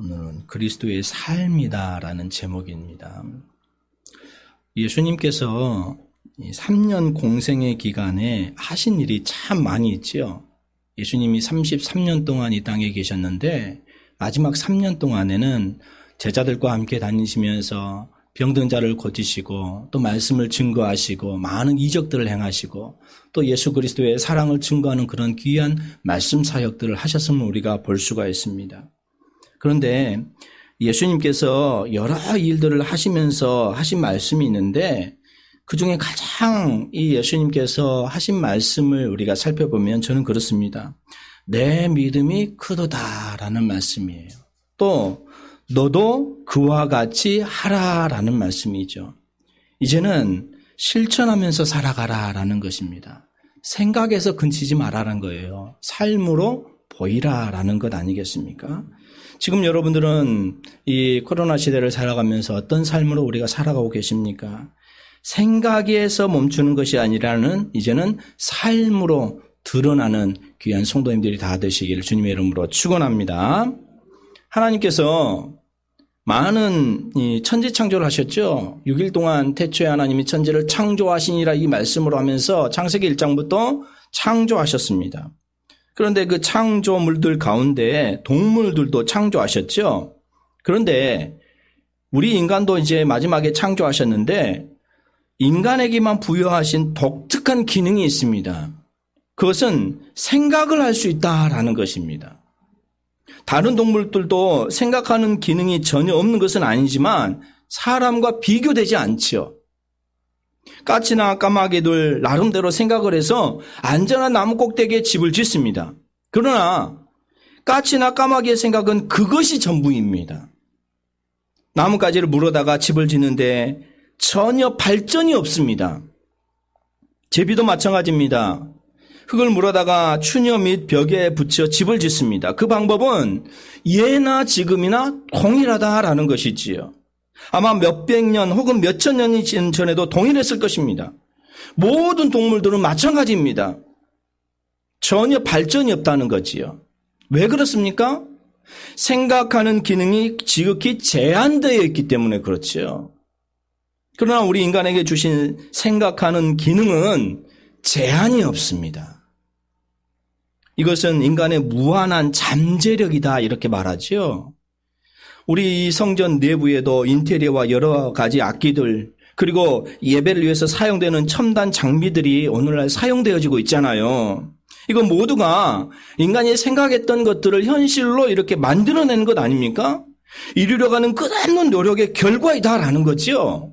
오늘은 그리스도의 삶이다라는 제목입니다. 예수님께서 3년 공생의 기간에 하신 일이 참 많이 있지요. 예수님이 33년 동안 이 땅에 계셨는데 마지막 3년 동안에는 제자들과 함께 다니시면서 병든 자를 고치시고 또 말씀을 증거하시고 많은 이적들을 행하시고 또 예수 그리스도의 사랑을 증거하는 그런 귀한 말씀 사역들을 하셨음을 우리가 볼 수가 있습니다. 그런데 예수님께서 여러 일들을 하시면서 하신 말씀이 있는데 그중에 가장 이 예수님께서 하신 말씀을 우리가 살펴보면 저는 그렇습니다. 내 믿음이 크도다라는 말씀이에요. 또 너도 그와 같이 하라라는 말씀이죠. 이제는 실천하면서 살아가라라는 것입니다. 생각에서 그치지 말라는 거예요. 삶으로 보이라라는 것 아니겠습니까? 지금 여러분들은 이 코로나 시대를 살아가면서 어떤 삶으로 우리가 살아가고 계십니까? 생각에서 멈추는 것이 아니라는 이제는 삶으로 드러나는 귀한 성도님들이 다 되시기를 주님의 이름으로 축원합니다. 하나님께서 많은 천지 창조를 하셨죠. 6일 동안 태초에 하나님이 천지를 창조하시니라 이 말씀으로 하면서 창세기 1장부터 창조하셨습니다. 그런데 그 창조물들 가운데 동물들도 창조하셨죠. 그런데 우리 인간도 이제 마지막에 창조하셨는데 인간에게만 부여하신 독특한 기능이 있습니다. 그것은 생각을 할 수 있다라는 것입니다. 다른 동물들도 생각하는 기능이 전혀 없는 것은 아니지만 사람과 비교되지 않죠. 까치나 까마귀들 나름대로 생각을 해서 안전한 나무 꼭대기에 집을 짓습니다. 그러나 까치나 까마귀의 생각은 그것이 전부입니다. 나뭇가지를 물어다가 집을 짓는데 전혀 발전이 없습니다. 제비도 마찬가지입니다. 흙을 물어다가 추녀 및 벽에 붙여 집을 짓습니다. 그 방법은 예나 지금이나 동일하다라는 것이지요. 아마 몇백 년 혹은 몇천 년이 전에도 동일했을 것입니다. 모든 동물들은 마찬가지입니다. 전혀 발전이 없다는 거지요. 왜 그렇습니까? 생각하는 기능이 지극히 제한되어 있기 때문에 그렇죠. 그러나 우리 인간에게 주신 생각하는 기능은 제한이 없습니다. 이것은 인간의 무한한 잠재력이다 이렇게 말하죠. 우리 성전 내부에도 인테리어와 여러 가지 악기들 그리고 예배를 위해서 사용되는 첨단 장비들이 오늘날 사용되어지고 있잖아요. 이거 모두가 인간이 생각했던 것들을 현실로 이렇게 만들어내는 것 아닙니까? 이루려고 하는 끝없는 노력의 결과이다라는 거죠.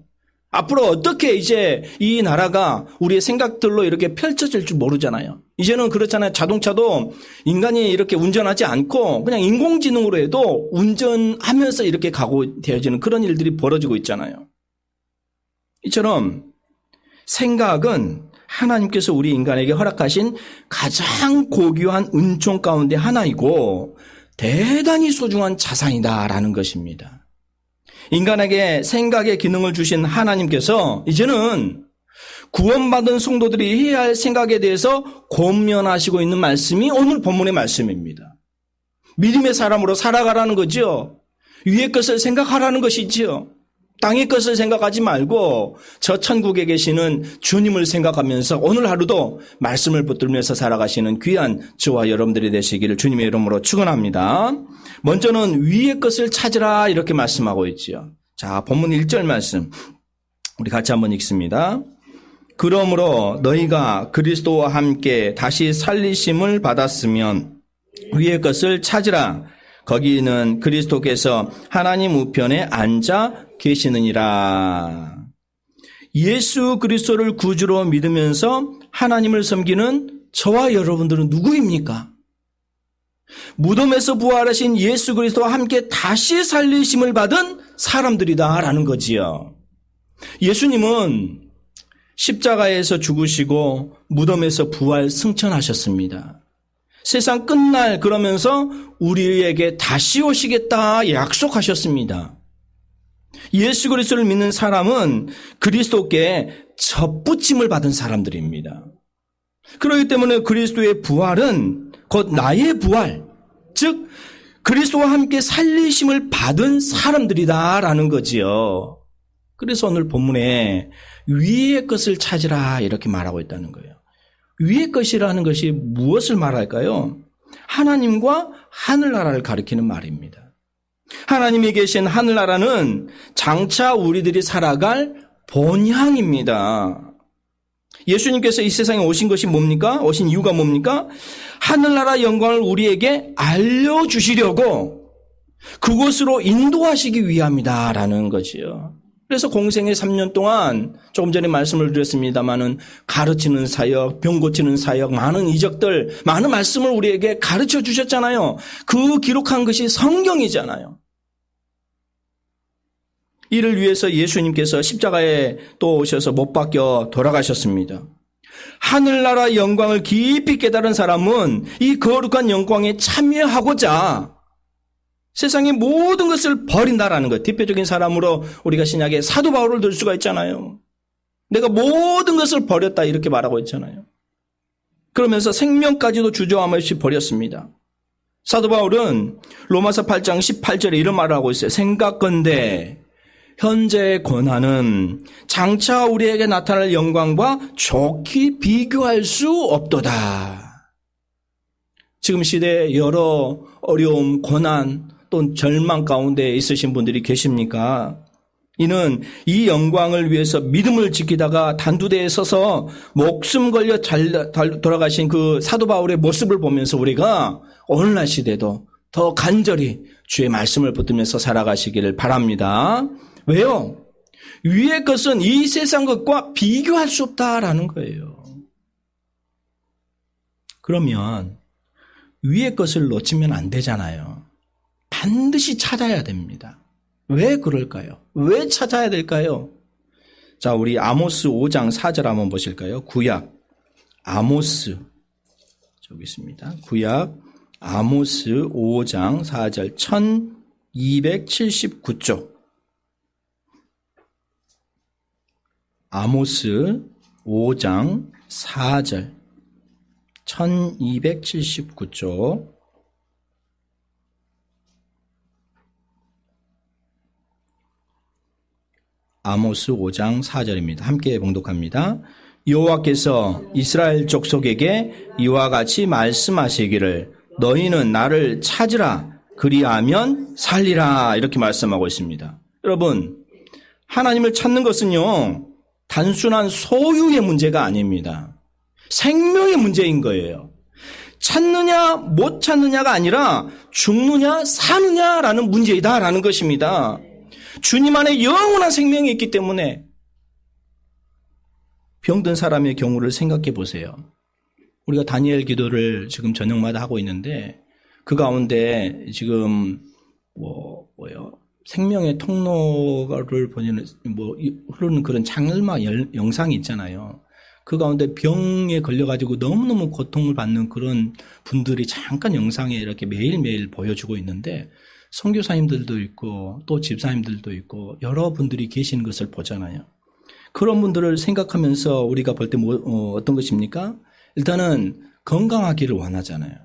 앞으로 어떻게 이제 이 나라가 우리의 생각들로 이렇게 펼쳐질 줄 모르잖아요. 이제는 그렇잖아요. 자동차도 인간이 이렇게 운전하지 않고 그냥 인공지능으로 해도 운전하면서 이렇게 가고 되어지는 그런 일들이 벌어지고 있잖아요. 이처럼 생각은 하나님께서 우리 인간에게 허락하신 가장 고귀한 은총 가운데 하나이고 대단히 소중한 자산이다라는 것입니다. 인간에게 생각의 기능을 주신 하나님께서 이제는 구원받은 성도들이 해야 할 생각에 대해서 권면하시고 있는 말씀이 오늘 본문의 말씀입니다. 믿음의 사람으로 살아가라는 거죠. 위의 것을 생각하라는 것이지요. 땅의 것을 생각하지 말고 저 천국에 계시는 주님을 생각하면서 오늘 하루도 말씀을 붙들면서 살아가시는 귀한 저와 여러분들이 되시기를 주님의 이름으로 축원합니다. 먼저는 위의 것을 찾으라 이렇게 말씀하고 있지요. 자, 본문 1절 말씀 우리 같이 한번 읽습니다. 그러므로 너희가 그리스도와 함께 다시 살리심을 받았으면 위의 것을 찾으라. 거기는 그리스도께서 하나님 우편에 앉아 계시느니라. 예수 그리스도를 구주로 믿으면서 하나님을 섬기는 저와 여러분들은 누구입니까? 무덤에서 부활하신 예수 그리스도와 함께 다시 살리심을 받은 사람들이다라는 거지요. 예수님은 십자가에서 죽으시고 무덤에서 부활 승천하셨습니다. 세상 끝날 그러면서 우리에게 다시 오시겠다 약속하셨습니다. 예수 그리스도를 믿는 사람은 그리스도께 접붙임을 받은 사람들입니다. 그렇기 때문에 그리스도의 부활은 곧 나의 부활, 즉 그리스도와 함께 살리심을 받은 사람들이다라는 거지요. 그래서 오늘 본문에 위의 것을 찾으라 이렇게 말하고 있다는 거예요. 위의 것이라는 것이 무엇을 말할까요? 하나님과 하늘나라를 가리키는 말입니다. 하나님이 계신 하늘나라는 장차 우리들이 살아갈 본향입니다. 예수님께서 이 세상에 오신 것이 뭡니까? 오신 이유가 뭡니까? 하늘나라 영광을 우리에게 알려주시려고 그곳으로 인도하시기 위함이다라는 것이요. 그래서 공생의 3년 동안 조금 전에 말씀을 드렸습니다마는 가르치는 사역, 병 고치는 사역, 많은 이적들, 많은 말씀을 우리에게 가르쳐 주셨잖아요. 그 기록한 것이 성경이잖아요. 이를 위해서 예수님께서 십자가에 또 오셔서 못 박혀 돌아가셨습니다. 하늘나라 영광을 깊이 깨달은 사람은 이 거룩한 영광에 참여하고자 세상의 모든 것을 버린다라는 것. 대표적인 사람으로 우리가 신약에 사도 바울을 들 수가 있잖아요. 내가 모든 것을 버렸다 이렇게 말하고 있잖아요. 그러면서 생명까지도 주저함 없이 버렸습니다. 사도 바울은 로마서 8장 18절에 이런 말을 하고 있어요. 생각건대 현재의 권한은 장차 우리에게 나타날 영광과 좋게 비교할 수 없도다. 지금 시대에 여러 어려움, 고난, 또 절망 가운데 있으신 분들이 계십니까? 이는 이 영광을 위해서 믿음을 지키다가 단두대에 서서 목숨 걸려 돌아가신 그 사도 바울의 모습을 보면서 우리가 오늘날 시대도 더 간절히 주의 말씀을 붙들면서 살아가시기를 바랍니다. 왜요? 위의 것은 이 세상 것과 비교할 수 없다라는 거예요. 그러면 위의 것을 놓치면 안 되잖아요. 반드시 찾아야 됩니다. 왜 그럴까요? 왜 찾아야 될까요? 자, 우리 아모스 5장 4절 한번 보실까요? 구약 아모스 저기 있습니다. 구약 아모스 5장 4절 1279쪽 아모스 5장 4절 1279쪽 아모스 5장 4절입니다. 함께 봉독합니다. 여호와께서 이스라엘 족속에게 이와 같이 말씀하시기를 너희는 나를 찾으라 그리하면 살리라 이렇게 말씀하고 있습니다. 여러분 하나님을 찾는 것은요 단순한 소유의 문제가 아닙니다. 생명의 문제인 거예요. 찾느냐 못 찾느냐가 아니라 죽느냐 사느냐라는 문제이다라는 것입니다. 주님 안에 영원한 생명이 있기 때문에 병든 사람의 경우를 생각해 보세요. 우리가 다니엘 기도를 지금 저녁마다 하고 있는데 그 가운데 지금 생명의 통로를 보내는 흐르는 그런 장르마 영상이 있잖아요. 그 가운데 병에 걸려가지고 너무너무 고통을 받는 그런 분들이 잠깐 영상에 이렇게 매일매일 보여주고 있는데 선교사님들도 있고 또 집사님들도 있고 여러분들이 계시는 것을 보잖아요. 그런 분들을 생각하면서 우리가 볼 때 어떤 것입니까? 일단은 건강하기를 원하잖아요.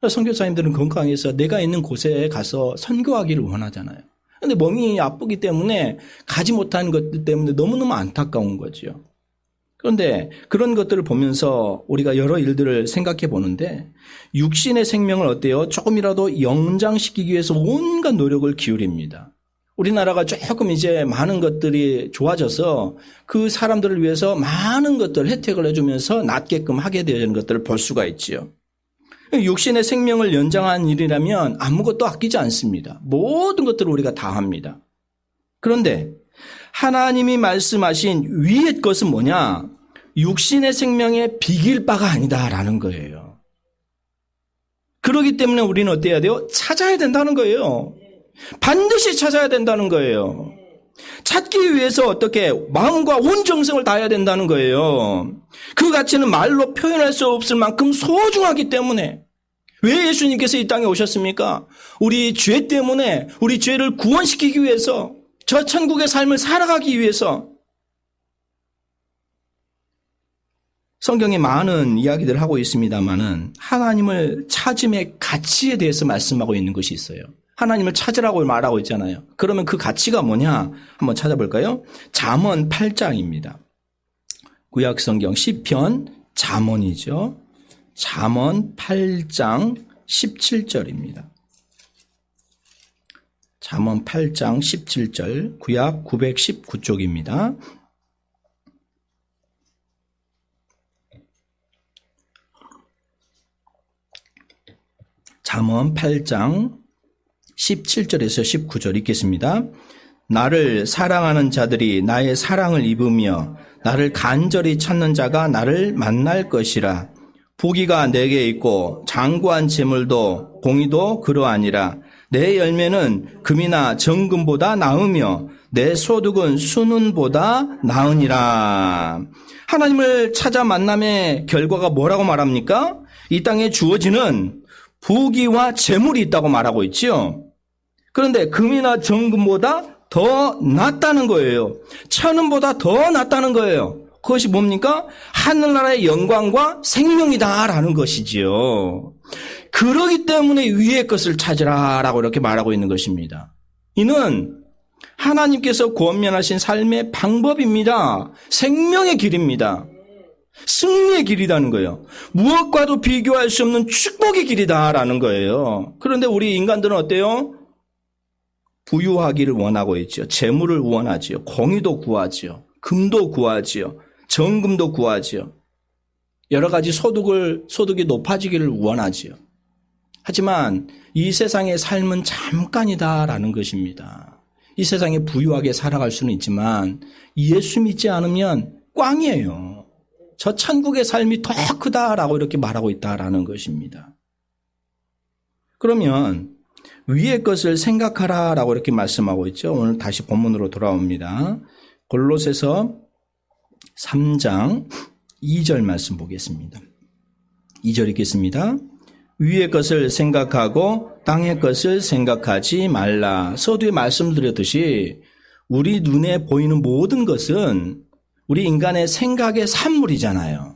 선교사님들은 건강해서 내가 있는 곳에 가서 선교하기를 원하잖아요. 그런데 몸이 아프기 때문에 가지 못하는 것들 때문에 너무너무 안타까운 거죠. 그런데 그런 것들을 보면서 우리가 여러 일들을 생각해 보는데 육신의 생명을 어때요? 조금이라도 연장시키기 위해서 온갖 노력을 기울입니다. 우리나라가 조금 이제 많은 것들이 좋아져서 그 사람들을 위해서 많은 것들 혜택을 해주면서 낫게끔 하게 되는 것들을 볼 수가 있지요. 육신의 생명을 연장한 일이라면 아무것도 아끼지 않습니다. 모든 것들을 우리가 다 합니다. 그런데 하나님이 말씀하신 위의 것은 뭐냐? 육신의 생명에 비길 바가 아니다라는 거예요. 그렇기 때문에 우리는 어때야 돼요? 찾아야 된다는 거예요. 반드시 찾아야 된다는 거예요. 찾기 위해서 어떻게 마음과 온 정성을 다해야 된다는 거예요. 그 가치는 말로 표현할 수 없을 만큼 소중하기 때문에. 왜 예수님께서 이 땅에 오셨습니까? 우리 죄 때문에 우리 죄를 구원시키기 위해서 저 천국의 삶을 살아가기 위해서 성경에 많은 이야기들을 하고 있습니다만은 하나님을 찾음의 가치에 대해서 말씀하고 있는 것이 있어요. 하나님을 찾으라고 말하고 있잖아요. 그러면 그 가치가 뭐냐? 한번 찾아볼까요? 잠언 8장입니다. 구약 성경 시편 잠언이죠. 잠언 8장 17절입니다. 잠언 8장 17절 구약 919쪽입니다. 잠언 8장 17절에서 19절 읽겠습니다. 나를 사랑하는 자들이 나의 사랑을 입으며 나를 간절히 찾는 자가 나를 만날 것이라. 부귀가 내게 있고 장구한 재물도 공의도 그러하니라. 내 열매는 금이나 정금보다 나으며 내 소득은 순은보다 나으니라. 하나님을 찾아 만남의 결과가 뭐라고 말합니까? 이 땅에 주어지는 부귀와 재물이 있다고 말하고 있지요. 그런데 금이나 정금보다 더 낫다는 거예요. 천은보다 더 낫다는 거예요. 그것이 뭡니까? 하늘나라의 영광과 생명이다라는 것이지요. 그러기 때문에 위의 것을 찾으라라고 이렇게 말하고 있는 것입니다. 이는 하나님께서 권면하신 삶의 방법입니다. 생명의 길입니다. 승리의 길이라는 거예요. 무엇과도 비교할 수 없는 축복의 길이다라는 거예요. 그런데 우리 인간들은 어때요? 부유하기를 원하고 있죠. 재물을 원하지요. 공의도 구하지요. 금도 구하지요. 정금도 구하지요. 여러 가지 소득이 높아지기를 원하지요. 하지만 이 세상의 삶은 잠깐이다라는 것입니다. 이 세상에 부유하게 살아갈 수는 있지만 예수 믿지 않으면 꽝이에요. 저 천국의 삶이 더 크다라고 이렇게 말하고 있다라는 것입니다. 그러면 위의 것을 생각하라라고 이렇게 말씀하고 있죠. 오늘 다시 본문으로 돌아옵니다. 골로새서 3장 2절 말씀 보겠습니다. 2절 읽겠습니다. 위의 것을 생각하고 땅의 것을 생각하지 말라. 서두에 말씀드렸듯이 우리 눈에 보이는 모든 것은 우리 인간의 생각의 산물이잖아요.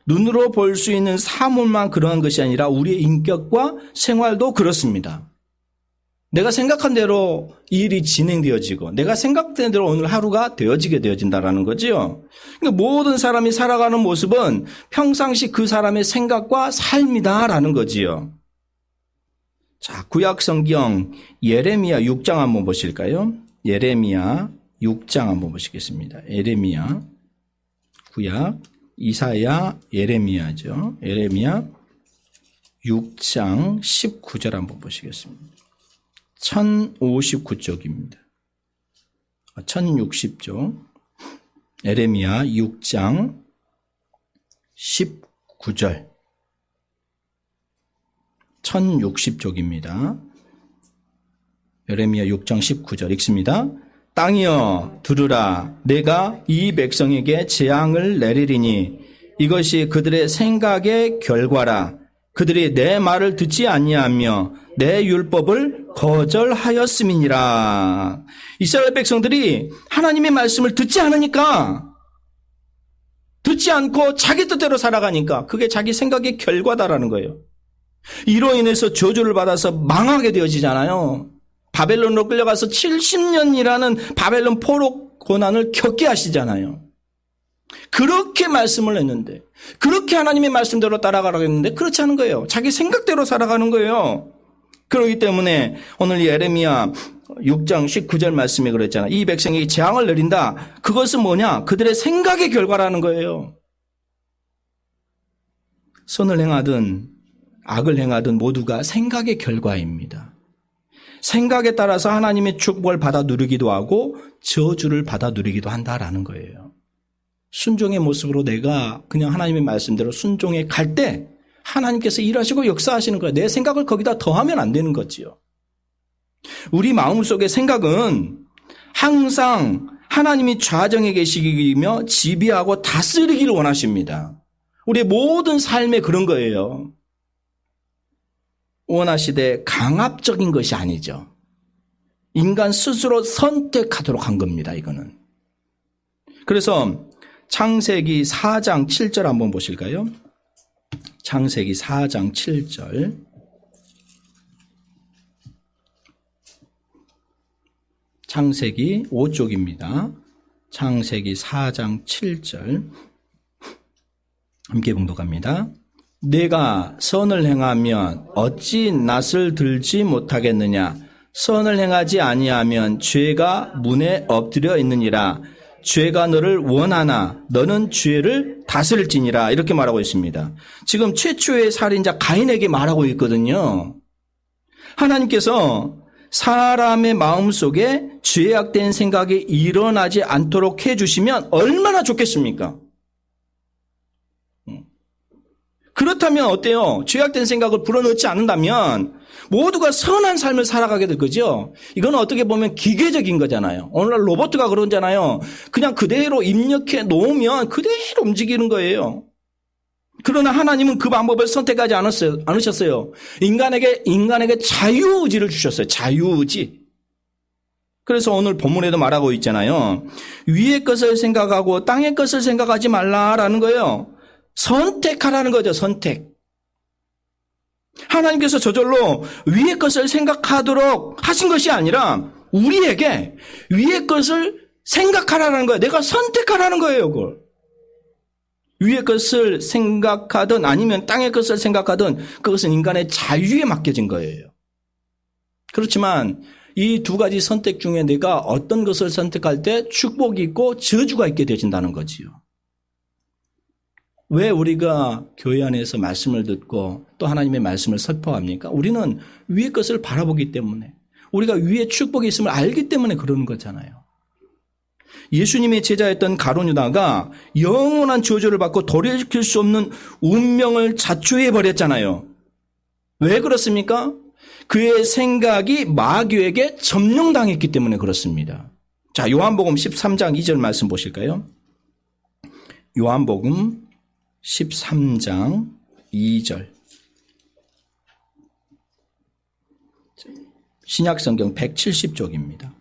눈으로 볼 수 있는 사물만 그러한 것이 아니라 우리의 인격과 생활도 그렇습니다. 내가 생각한 대로 이 일이 진행되어지고 내가 생각된 대로 오늘 하루가 되어진다는 거죠. 그러니까 모든 사람이 살아가는 모습은 평상시 그 사람의 생각과 삶이다라는 거지요. 자, 구약 성경 예레미야 6장 한번 보실까요? 예레미야 6장 한번 보시겠습니다. 예레미야 구약 이사야 예레미야죠. 예레미야 6장 19절 한번 보시겠습니다. 1059쪽입니다. 1060쪽. 예레미야 6장 19절. 1060쪽입니다. 예레미야 6장 19절 읽습니다. 땅이여 들으라. 내가 이 백성에게 재앙을 내리리니 이것이 그들의 생각의 결과라. 그들이 내 말을 듣지 아니하며 내 율법을 거절하였음이니라. 이스라엘 백성들이 하나님의 말씀을 듣지 않으니까, 듣지 않고 자기 뜻대로 살아가니까 그게 자기 생각의 결과다라는 거예요. 이로 인해서 저주를 받아서 망하게 되어지잖아요. 바벨론으로 끌려가서 70년이라는 바벨론 포로 고난을 겪게 하시잖아요. 그렇게 말씀을 했는데, 그렇게 하나님의 말씀대로 따라가라고 했는데 그렇지 않은 거예요. 자기 생각대로 살아가는 거예요. 그렇기 때문에 오늘 예레미야 6장 19절 말씀에 그랬잖아요. 이 백성에게 재앙을 내린다. 그것은 뭐냐? 그들의 생각의 결과라는 거예요. 선을 행하든 악을 행하든 모두가 생각의 결과입니다. 생각에 따라서 하나님의 축복을 받아 누리기도 하고 저주를 받아 누리기도 한다라는 거예요. 순종의 모습으로 내가 그냥 하나님의 말씀대로 순종해 갈 때 하나님께서 일하시고 역사하시는 거예요. 내 생각을 거기다 더하면 안 되는 거지요. 우리 마음속의 생각은 항상 하나님이 좌정에 계시기며 지배하고 다스리기를 원하십니다. 우리의 모든 삶에 그런 거예요. 원하시되 강압적인 것이 아니죠. 인간 스스로 선택하도록 한 겁니다. 이거는. 그래서 창세기 4장 7절 한번 보실까요? 창세기 4장 7절. 창세기 5쪽입니다. 창세기 4장 7절. 함께 봉독합니다. 내가 선을 행하면 어찌 낯을 들지 못하겠느냐? 선을 행하지 아니하면 죄가 문에 엎드려 있느니라. 죄가 너를 원하나 너는 죄를 다스릴지니라. 이렇게 말하고 있습니다. 지금 최초의 살인자 가인에게 말하고 있거든요. 하나님께서 사람의 마음속에 죄악된 생각이 일어나지 않도록 해주시면 얼마나 좋겠습니까? 그렇다면 어때요? 죄악된 생각을 불어넣지 않는다면 모두가 선한 삶을 살아가게 될 거죠. 이건 어떻게 보면 기계적인 거잖아요. 오늘날 로봇가 그러잖아요. 그냥 그대로 입력해 놓으면 그대로 움직이는 거예요. 그러나 하나님은 그 방법을 선택하지 않으셨어요. 인간에게 자유의지를 주셨어요. 자유의지. 그래서 오늘 본문에도 말하고 있잖아요. 위의 것을 생각하고 땅의 것을 생각하지 말라라는 거예요. 선택하라는 거죠. 선택. 하나님께서 저절로 위의 것을 생각하도록 하신 것이 아니라 우리에게 위의 것을 생각하라는 거예요. 내가 선택하라는 거예요. 그걸. 위의 것을 생각하든 아니면 땅의 것을 생각하든 그것은 인간의 자유에 맡겨진 거예요. 그렇지만 이 두 가지 선택 중에 내가 어떤 것을 선택할 때 축복이 있고 저주가 있게 되진다는 거지요. 왜 우리가 교회 안에서 말씀을 듣고 또 하나님의 말씀을 선포합니까? 우리는 위의 것을 바라보기 때문에, 우리가 위에 축복이 있음을 알기 때문에 그러는 거잖아요. 예수님의 제자였던 가룟 유다가 영원한 저주를 받고 돌이킬 수 없는 운명을 자초해 버렸잖아요. 왜 그렇습니까? 그의 생각이 마귀에게 점령당했기 때문에 그렇습니다. 자, 요한복음 13장 2절 말씀 보실까요? 요한복음 13장 2절. 신약성경 170쪽입니다.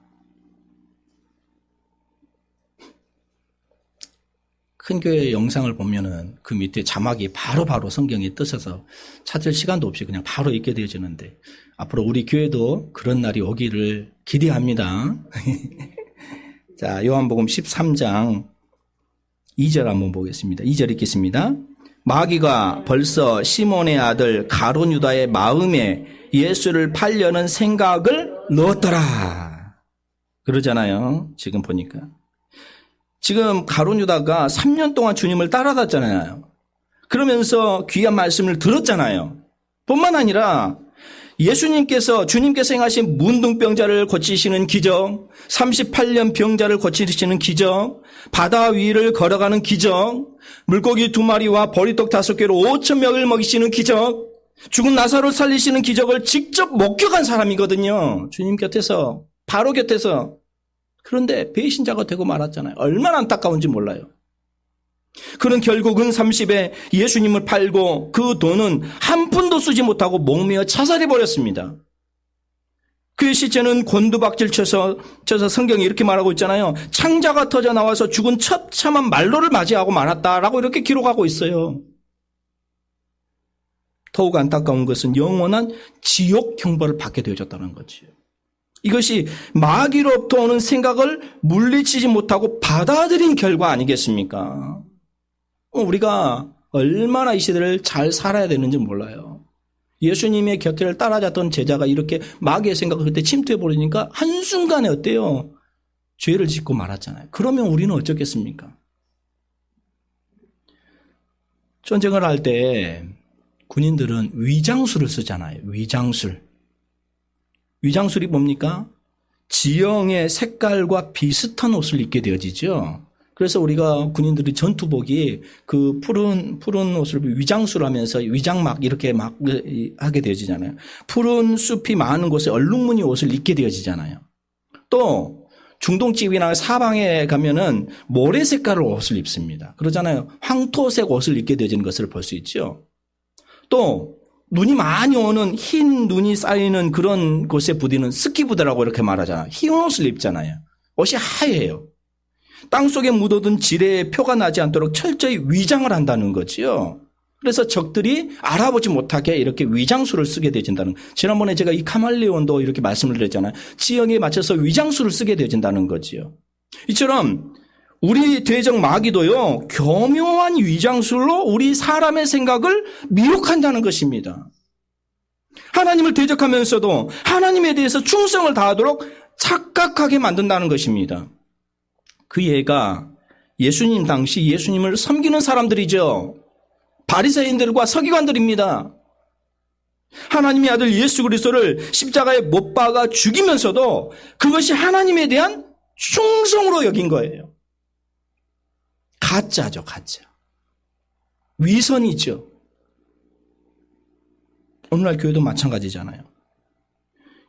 큰 교회 영상을 보면은 그 밑에 자막이 바로바로 성경에 뜨셔서 찾을 시간도 없이 그냥 바로 읽게 되어지는데 앞으로 우리 교회도 그런 날이 오기를 기대합니다. 자, 요한복음 13장 2절 한번 보겠습니다. 2절 읽겠습니다. 마귀가 벌써 시몬의 아들 가룟 유다의 마음에 예수를 팔려는 생각을 넣었더라. 그러잖아요. 지금 보니까. 지금 가룟 유다가 3년 동안 주님을 따라다녔잖아요. 그러면서 귀한 말씀을 들었잖아요. 뿐만 아니라 주님께서 행하신 문둥병자를 고치시는 기적, 38년 병자를 고치시는 기적, 바다 위를 걸어가는 기적, 물고기 2마리와 보리떡 5개로 5,000명을 먹이시는 기적, 죽은 나사로 살리시는 기적을 직접 목격한 사람이거든요. 주님 곁에서, 바로 곁에서. 그런데 배신자가 되고 말았잖아요. 얼마나 안타까운지 몰라요. 그는 결국 은30에 예수님을 팔고 그 돈은 한 푼도 쓰지 못하고 목매어 자살해버렸습니다. 그의 시체는 곤두박질 쳐서 성경이 이렇게 말하고 있잖아요. 창자가 터져 나와서 죽은 처참한 말로를 맞이하고 말았다라고 이렇게 기록하고 있어요. 더욱 안타까운 것은 영원한 지옥 형벌을 받게 되어졌다는 거지요. 이것이 마귀로부터 오는 생각을 물리치지 못하고 받아들인 결과 아니겠습니까? 우리가 얼마나 이 시대를 잘 살아야 되는지 몰라요. 예수님의 곁을 따라잡던 제자가 이렇게 마귀의 생각을 그때 침투해버리니까 한순간에 어때요? 죄를 짓고 말았잖아요. 그러면 우리는 어쩌겠습니까? 전쟁을 할 때 군인들은 위장술을 쓰잖아요. 위장술. 위장술이 뭡니까? 지형의 색깔과 비슷한 옷을 입게 되어지죠. 그래서 우리가 군인들이 전투복이 그 푸른 옷을 위장술 하면서 위장막 이렇게 막 하게 되어지잖아요. 푸른 숲이 많은 곳에 얼룩무늬 옷을 입게 되어지잖아요. 또 중동집이나 사방에 가면은 모래 색깔의 옷을 입습니다. 그러잖아요. 황토색 옷을 입게 되어지는 것을 볼 수 있죠. 또 눈이 많이 오는 흰 눈이 쌓이는 그런 곳에 부디는 스키 부대라고 이렇게 말하잖아요. 흰 옷을 입잖아요. 옷이 하얘요. 땅속에 묻어둔 지뢰의 표가 나지 않도록 철저히 위장을 한다는 거지요. 그래서 적들이 알아보지 못하게 이렇게 위장수를 쓰게 되진다는. 지난번에 제가 이 카멜레온도 이렇게 말씀을 드렸잖아요. 지형에 맞춰서 위장수를 쓰게 되진다는 거지요. 이처럼 우리 대적 마귀도요, 교묘한 위장술로 우리 사람의 생각을 미혹한다는 것입니다. 하나님을 대적하면서도 하나님에 대해서 충성을 다하도록 착각하게 만든다는 것입니다. 그 예가 예수님 당시 예수님을 섬기는 사람들이죠. 바리새인들과 서기관들입니다. 하나님의 아들 예수 그리스도를 십자가에 못 박아 죽이면서도 그것이 하나님에 대한 충성으로 여긴 거예요. 가짜죠, 가짜. 위선이죠. 오늘날 교회도 마찬가지잖아요.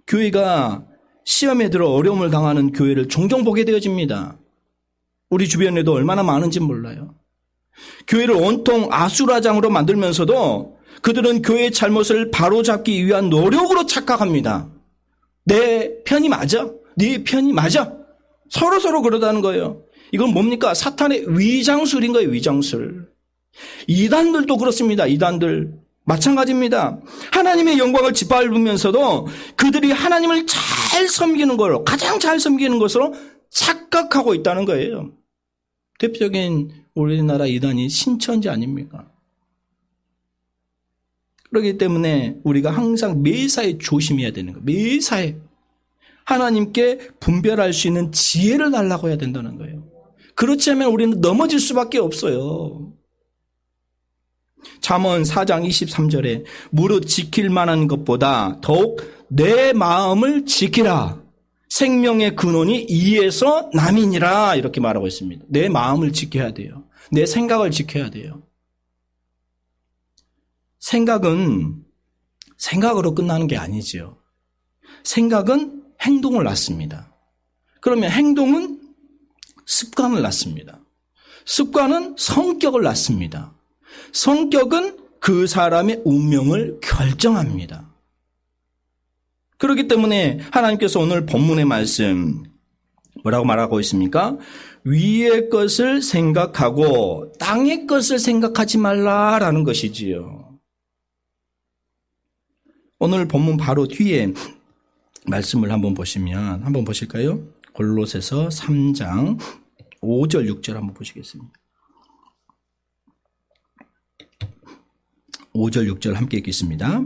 교회가 시험에 들어 어려움을 당하는 교회를 종종 보게 되어집니다. 우리 주변에도 얼마나 많은지 몰라요. 교회를 온통 아수라장으로 만들면서도 그들은 교회의 잘못을 바로잡기 위한 노력으로 착각합니다. 내 편이 맞아? 네 편이 맞아? 서로 그러다는 거예요. 이건 뭡니까? 사탄의 위장술인 거예요, 위장술. 이단들도 그렇습니다, 이단들. 마찬가지입니다. 하나님의 영광을 짓밟으면서도 그들이 하나님을 잘 섬기는 걸로, 가장 잘 섬기는 것으로 착각하고 있다는 거예요. 대표적인 우리나라 이단이 신천지 아닙니까? 그렇기 때문에 우리가 항상 매사에 조심해야 되는 거예요. 매사에 하나님께 분별할 수 있는 지혜를 달라고 해야 된다는 거예요. 그렇지 않으면 우리는 넘어질 수밖에 없어요. 잠언 4장 23절에 무릇 지킬 만한 것보다 더욱 내 마음을 지키라. 생명의 근원이 이에서 남이니라. 이렇게 말하고 있습니다. 내 마음을 지켜야 돼요. 내 생각을 지켜야 돼요. 생각은 생각으로 끝나는 게 아니죠. 생각은 행동을 낳습니다. 그러면 행동은 습관을 낳습니다. 습관은 성격을 낳습니다. 성격은 그 사람의 운명을 결정합니다. 그렇기 때문에 하나님께서 오늘 본문의 말씀 뭐라고 말하고 있습니까? 위의 것을 생각하고 땅의 것을 생각하지 말라라는 것이지요. 오늘 본문 바로 뒤에 말씀을 한번 보시면 한번 보실까요? 골로새서 3장 5절 6절 한번 보시겠습니다. 5절 6절 함께 읽겠습니다.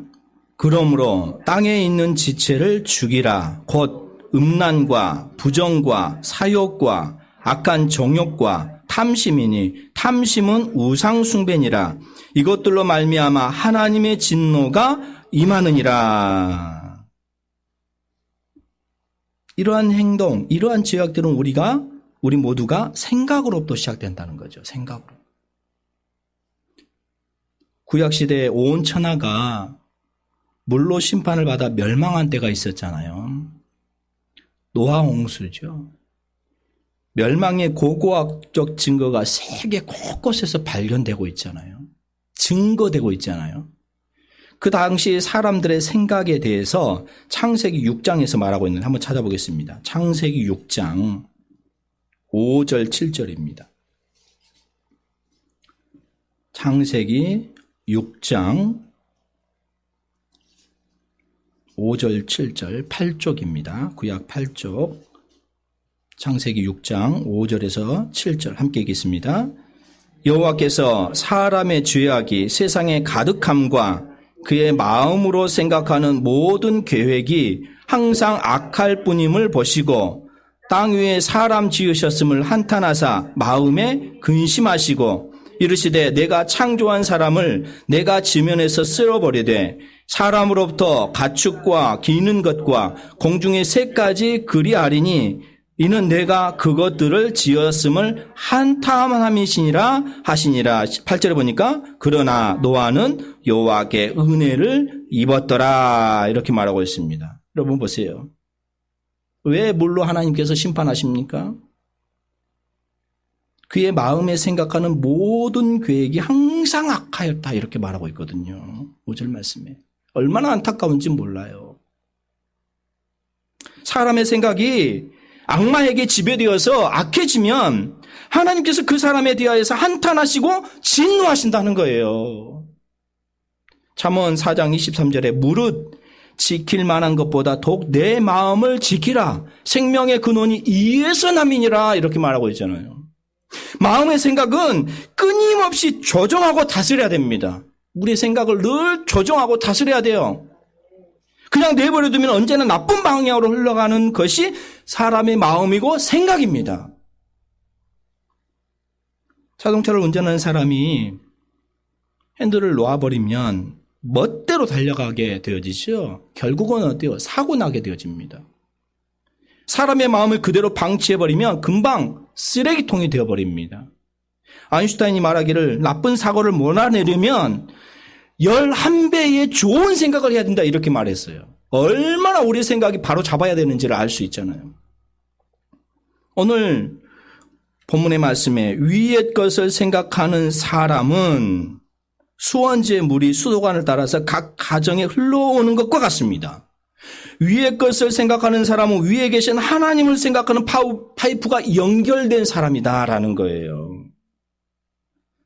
그러므로 땅에 있는 지체를 죽이라. 곧 음란과 부정과 사욕과 악한 정욕과 탐심이니 탐심은 우상숭배니라. 이것들로 말미암아 하나님의 진노가 임하느니라. 이러한 행동, 이러한 죄악들은 우리 모두가 생각으로부터 시작된다는 거죠. 생각으로. 구약시대에 온 천하가 물로 심판을 받아 멸망한 때가 있었잖아요. 노아 홍수죠. 멸망의 고고학적 증거가 세계 곳곳에서 발견되고 있잖아요. 증거되고 있잖아요. 그 당시 사람들의 생각에 대해서 창세기 6장에서 말하고 있는데 한번 찾아보겠습니다. 창세기 6장 5절 7절입니다. 창세기 6장 5절 7절 8쪽입니다. 구약 8쪽 창세기 6장 5절에서 7절 함께 읽겠습니다. 여호와께서 사람의 죄악이 세상에 가득함과 그의 마음으로 생각하는 모든 계획이 항상 악할 뿐임을 보시고 땅 위에 사람 지으셨음을 한탄하사 마음에 근심하시고 이르시되 내가 창조한 사람을 내가 지면에서 쓸어버리되 사람으로부터 가축과 기는 것과 공중의 새까지 그리하리니 이는 내가 그것들을 지었음을 한탄함이시니라 하시니라. 8절에 보니까 그러나 노아는 여호와께 은혜를 입었더라 이렇게 말하고 있습니다. 여러분 보세요. 왜 물로 하나님께서 심판하십니까? 그의 마음에 생각하는 모든 계획이 항상 악하였다 이렇게 말하고 있거든요. 5절 말씀에. 얼마나 안타까운지 몰라요. 사람의 생각이 악마에게 지배되어서 악해지면 하나님께서 그 사람에 대하여서 한탄하시고 진노하신다는 거예요. 잠언 4장 23절에 무릇 지킬 만한 것보다 더욱 내 마음을 지키라. 생명의 근원이 이에서 남이니라. 이렇게 말하고 있잖아요. 마음의 생각은 끊임없이 조정하고 다스려야 됩니다. 우리의 생각을 늘 조정하고 다스려야 돼요. 그냥 내버려두면 언제나 나쁜 방향으로 흘러가는 것이 사람의 마음이고 생각입니다. 자동차를 운전하는 사람이 핸들을 놓아버리면 멋대로 달려가게 되어지죠. 결국은 어때요? 사고 나게 되어집니다. 사람의 마음을 그대로 방치해버리면 금방 쓰레기통이 되어버립니다. 아인슈타인이 말하기를 나쁜 사고를 몰아내려면 11배의 좋은 생각을 해야 된다 이렇게 말했어요. 얼마나 우리 생각이 바로 잡아야 되는지를 알 수 있잖아요. 오늘 본문의 말씀에 위의 것을 생각하는 사람은 수원지의 물이 수도관을 따라서 각 가정에 흘러오는 것과 같습니다. 위의 것을 생각하는 사람은 위에 계신 하나님을 생각하는 파이프가 연결된 사람이다라는 거예요.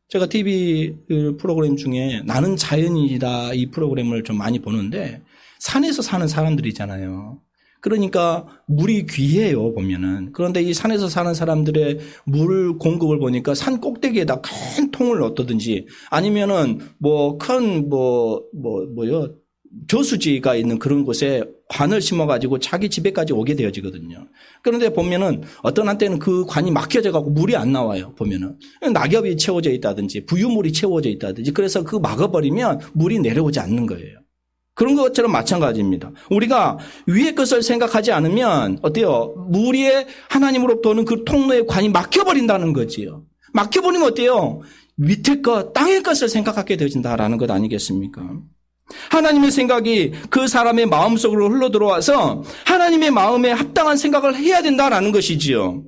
제가 TV 프로그램 중에 나는 자연인이다 이 프로그램을 좀 많이 보는데 산에서 사는 사람들이잖아요. 그러니까 물이 귀해요 보면은. 그런데 이 산에서 사는 사람들의 물 공급을 보니까 산 꼭대기에다 큰 통을 넣었든지 아니면은 저수지가 있는 그런 곳에 관을 심어가지고 자기 집에까지 오게 되어지거든요. 그런데 보면은 어떤 한때는 그 관이 막혀져가지고 물이 안 나와요. 보면은 낙엽이 채워져 있다든지 부유물이 채워져 있다든지 그래서 그 막아버리면 물이 내려오지 않는 거예요. 그런 것처럼 마찬가지입니다. 우리가 위의 것을 생각하지 않으면 어때요? 물에 하나님으로부터 오는 그 통로의 관이 막혀버린다는 거지요. 막혀버리면 어때요? 밑에 것, 땅의 것을 생각하게 되어진다라는 것 아니겠습니까? 하나님의 생각이 그 사람의 마음속으로 흘러들어와서 하나님의 마음에 합당한 생각을 해야 된다라는 것이지요.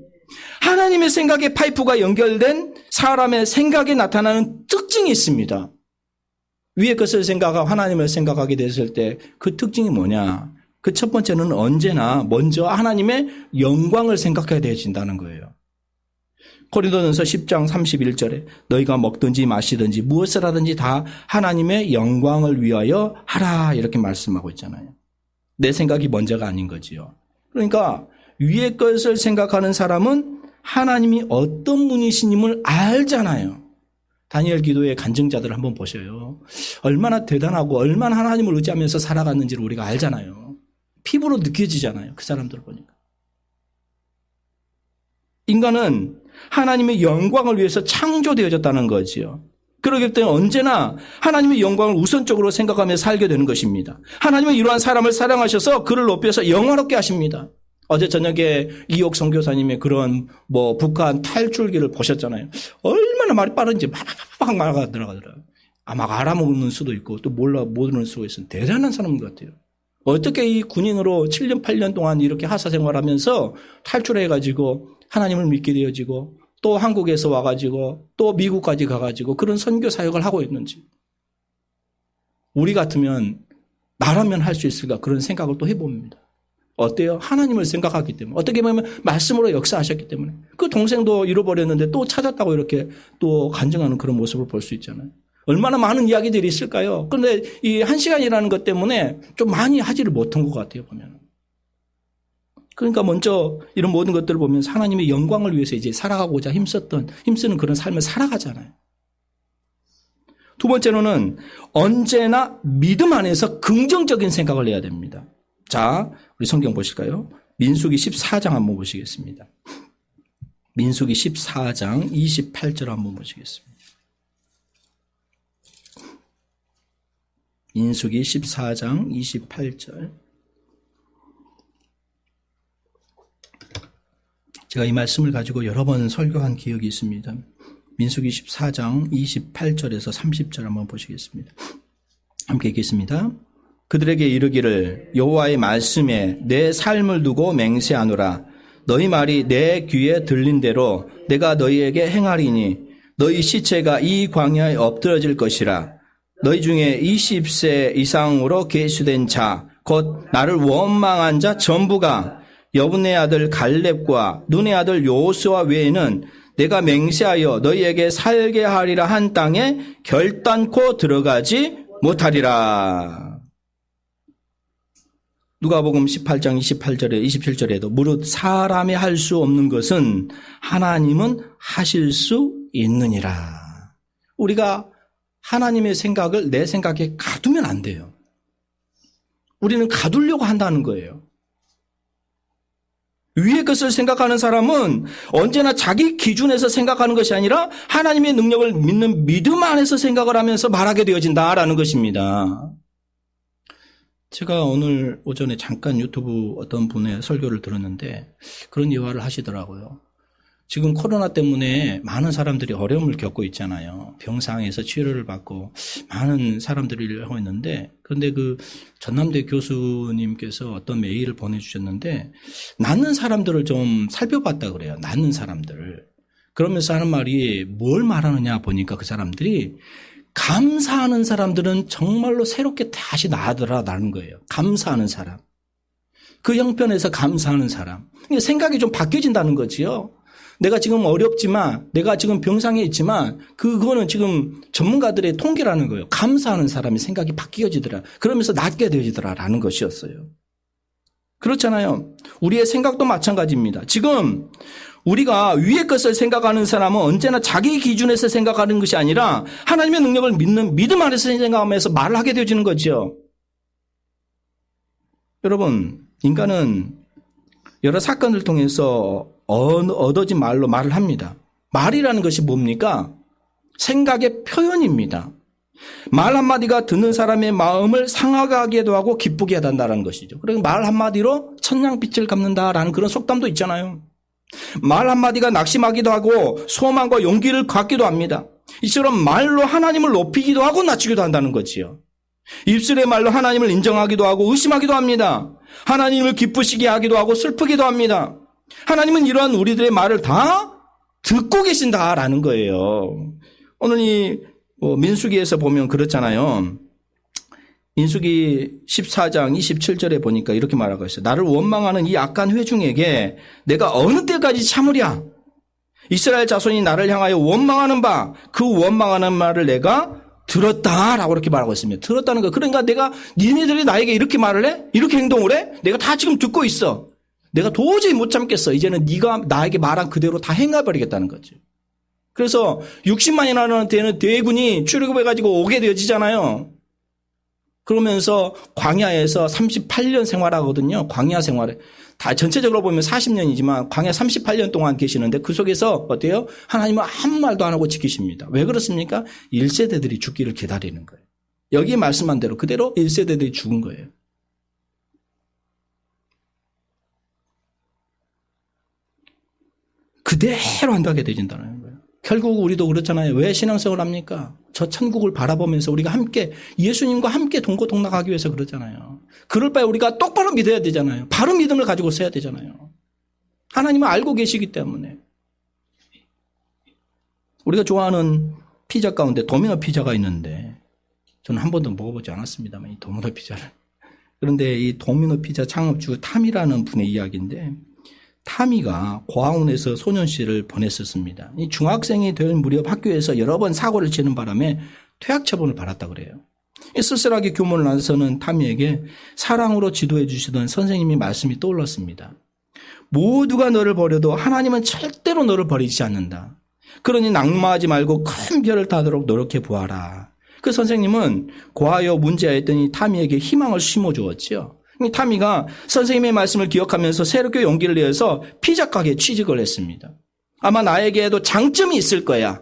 하나님의 생각에 파이프가 연결된 사람의 생각에 나타나는 특징이 있습니다. 위의 것을 생각하고 하나님을 생각하게 됐을 때 그 특징이 뭐냐? 그 첫 번째는 언제나 먼저 하나님의 영광을 생각해야 되어진다는 거예요. 고린도전서 10장 31절에 너희가 먹든지 마시든지 무엇을 하든지 다 하나님의 영광을 위하여 하라 이렇게 말씀하고 있잖아요. 내 생각이 먼저가 아닌 거지요. 그러니까 위의 것을 생각하는 사람은 하나님이 어떤 분이신임을 알잖아요. 다니엘 기도의 간증자들을 한번 보셔요. 얼마나 대단하고 얼마나 하나님을 의지하면서 살아갔는지를 우리가 알잖아요. 피부로 느껴지잖아요. 그 사람들을 보니까. 인간은 하나님의 영광을 위해서 창조되어졌다는 거지요. 그렇기 때문에 언제나 하나님의 영광을 우선적으로 생각하며 살게 되는 것입니다. 하나님은 이러한 사람을 사랑하셔서 그를 높여서 영화롭게 하십니다. 어제 저녁에 이옥 선교사님의 그런 북한 탈출기를 보셨잖아요. 얼마나 말이 빠른지 막 들어가더라고요. 아마 알아먹는 수도 있고 또 모르는 수가 있어요. 대단한 사람 같아요. 어떻게 이 군인으로 7년 8년 동안 이렇게 하사 생활하면서 탈출해가지고 하나님을 믿게 되어지고 또 한국에서 와가지고 또 미국까지 가가지고 그런 선교 사역을 하고 있는지. 우리 같으면 나라면 할 수 있을까 그런 생각을 또 해봅니다. 어때요? 하나님을 생각하기 때문에. 어떻게 보면 말씀으로 역사하셨기 때문에. 그 동생도 잃어버렸는데 또 찾았다고 이렇게 또 간증하는 그런 모습을 볼 수 있잖아요. 얼마나 많은 이야기들이 있을까요? 그런데 이 1시간이라는 것 때문에 좀 많이 하지를 못한 것 같아요, 보면. 그러니까 먼저 이런 모든 것들을 보면서 하나님의 영광을 위해서 이제 살아가고자 힘쓰는 그런 삶을 살아가잖아요. 두 번째로는 언제나 믿음 안에서 긍정적인 생각을 해야 됩니다. 자, 우리 성경 보실까요? 민수기 14장 한번 보시겠습니다. 민수기 14장 28절 한번 보시겠습니다. 민수기 14장 28절. 제가 이 말씀을 가지고 여러 번 설교한 기억이 있습니다. 민수기 14장 28절에서 30절 한번 보시겠습니다. 함께 읽겠습니다. 그들에게 이르기를 여호와의 말씀에 내 삶을 두고 맹세하노라. 너희 말이 내 귀에 들린 대로 내가 너희에게 행하리니 너희 시체가 이 광야에 엎드러질 것이라. 너희 중에 20세 이상으로 계수된 자 곧 나를 원망한 자 전부가 여분의 아들 갈렙과 눈의 아들 요수아 외에는 내가 맹세하여 너희에게 살게 하리라 한 땅에 결단코 들어가지 못하리라. 누가복음 18장 28절에 27절에도 무릇 사람이 할 수 없는 것은 하나님은 하실 수 있느니라. 우리가 하나님의 생각을 내 생각에 가두면 안 돼요. 우리는 가두려고 한다는 거예요. 위의 것을 생각하는 사람은 언제나 자기 기준에서 생각하는 것이 아니라 하나님의 능력을 믿는 믿음 안에서 생각을 하면서 말하게 되어진다라는 것입니다. 제가 오늘 오전에 잠깐 유튜브 어떤 분의 설교를 들었는데 그런 예화를 하시더라고요. 지금 코로나 때문에 많은 사람들이 어려움을 겪고 있잖아요. 병상에서 치료를 받고 많은 사람들이 하고 있는데, 그런데 그 전남대 교수님께서 어떤 메일을 보내주셨는데, 낫는 사람들을 좀 살펴봤다 그래요. 낫는 사람들을. 그러면서 하는 말이 뭘 말하느냐 보니까 그 사람들이 감사하는 사람들은 정말로 새롭게 다시 나아더라라는 거예요. 감사하는 사람. 그 형편에서 감사하는 사람. 생각이 좀 바뀌어진다는 거지요. 내가 지금 어렵지만, 내가 지금 병상에 있지만, 그거는 지금 전문가들의 통계라는 거예요. 감사하는 사람이 생각이 바뀌어지더라. 그러면서 낫게 되어지더라라는 것이었어요. 그렇잖아요. 우리의 생각도 마찬가지입니다. 지금 우리가 위의 것을 생각하는 사람은 언제나 자기 기준에서 생각하는 것이 아니라 하나님의 능력을 믿는 믿음 안에서 생각하면서 말을 하게 되어지는 거죠. 여러분, 인간은 여러 사건을 통해서 얻어진 말로 말을 합니다. 말이라는 것이 뭡니까? 생각의 표현입니다. 말 한마디가 듣는 사람의 마음을 상하게 하기도 하고 기쁘게 한다는 것이죠. 그래서 말 한마디로 천냥빛을 갚는다라는 그런 속담도 있잖아요. 말 한마디가 낙심하기도 하고 소망과 용기를 갖기도 합니다. 이처럼 말로 하나님을 높이기도 하고 낮추기도 한다는 거지요. 입술의 말로 하나님을 인정하기도 하고 의심하기도 합니다. 하나님을 기쁘시게 하기도 하고 슬프기도 합니다. 하나님은 이러한 우리들의 말을 다 듣고 계신다라는 거예요. 오늘 이 민수기에서 보면 그렇잖아요. 민수기 14장 27절에 보니까 이렇게 말하고 있어요. 나를 원망하는 이 악한 회중에게 내가 어느 때까지 참으랴? 이스라엘 자손이 나를 향하여 원망하는 바 그 원망하는 말을 내가 들었다라고 이렇게 말하고 있습니다. 들었다는 거. 그러니까 내가 니네들이 나에게 이렇게 말을 해? 이렇게 행동을 해? 내가 다 지금 듣고 있어. 내가 도저히 못 참겠어. 이제는 네가 나에게 말한 그대로 다 행해버리겠다는 거죠. 그래서 60만이나 되는 대군이 출애굽해가지고 오게 되어지잖아요. 그러면서 광야에서 38년 생활하거든요. 광야 생활에. 다 전체적으로 보면 40년이지만 광야 38년 동안 계시는데 그 속에서 어때요? 하나님은 아무 말도 안 하고 지키십니다. 왜 그렇습니까? 1세대들이 죽기를 기다리는 거예요. 여기 말씀한 대로 그대로 1세대들이 죽은 거예요. 그대로 한다게 되진다는 거예요. 결국 우리도 그렇잖아요. 왜 신앙생활을 합니까? 저 천국을 바라보면서 우리가 함께 예수님과 함께 동고동락하기 위해서 그러잖아요. 그럴 바에 우리가 똑바로 믿어야 되잖아요. 바른 믿음을 가지고 써야 되잖아요. 하나님은 알고 계시기 때문에. 우리가 좋아하는 피자 가운데 도미노 피자가 있는데 저는 한 번도 먹어보지 않았습니다만 이 도미노 피자를. 그런데 이 도미노 피자 창업주 탐이라는 분의 이야기인데 타미가 고아원에서 소년씨를 보냈었습니다. 이 중학생이 될 무렵 학교에서 여러 번 사고를 치는 바람에 퇴학 처분을 받았다 그래요. 쓸쓸하게 교문을 나서는 타미에게 사랑으로 지도해 주시던 선생님의 말씀이 떠올랐습니다. 모두가 너를 버려도 하나님은 절대로 너를 버리지 않는다. 그러니 낙마하지 말고 큰 별을 타도록 노력해 보아라. 그 선생님은 고아여 문제아였더니 타미에게 희망을 심어주었지요. 타미가 선생님의 말씀을 기억하면서 새롭게 용기를 내어서 피자 가게에 취직을 했습니다. 아마 나에게도 장점이 있을 거야.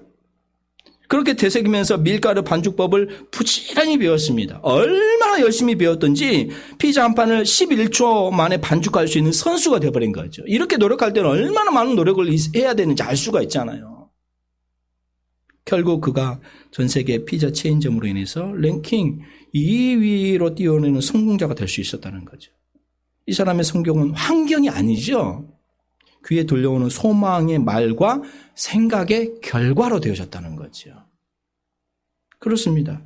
그렇게 되새기면서 밀가루 반죽법을 부지런히 배웠습니다. 얼마나 열심히 배웠던지 피자 한 판을 11초 만에 반죽할 수 있는 선수가 되어버린 거죠. 이렇게 노력할 때는 얼마나 많은 노력을 해야 되는지 알 수가 있잖아요. 결국 그가 전 세계 피자 체인점으로 인해서 랭킹 2위로 뛰어내는 성공자가 될 수 있었다는 거죠. 이 사람의 성공은 환경이 아니죠. 귀에 들려오는 소망의 말과 생각의 결과로 되어졌다는 거죠. 그렇습니다.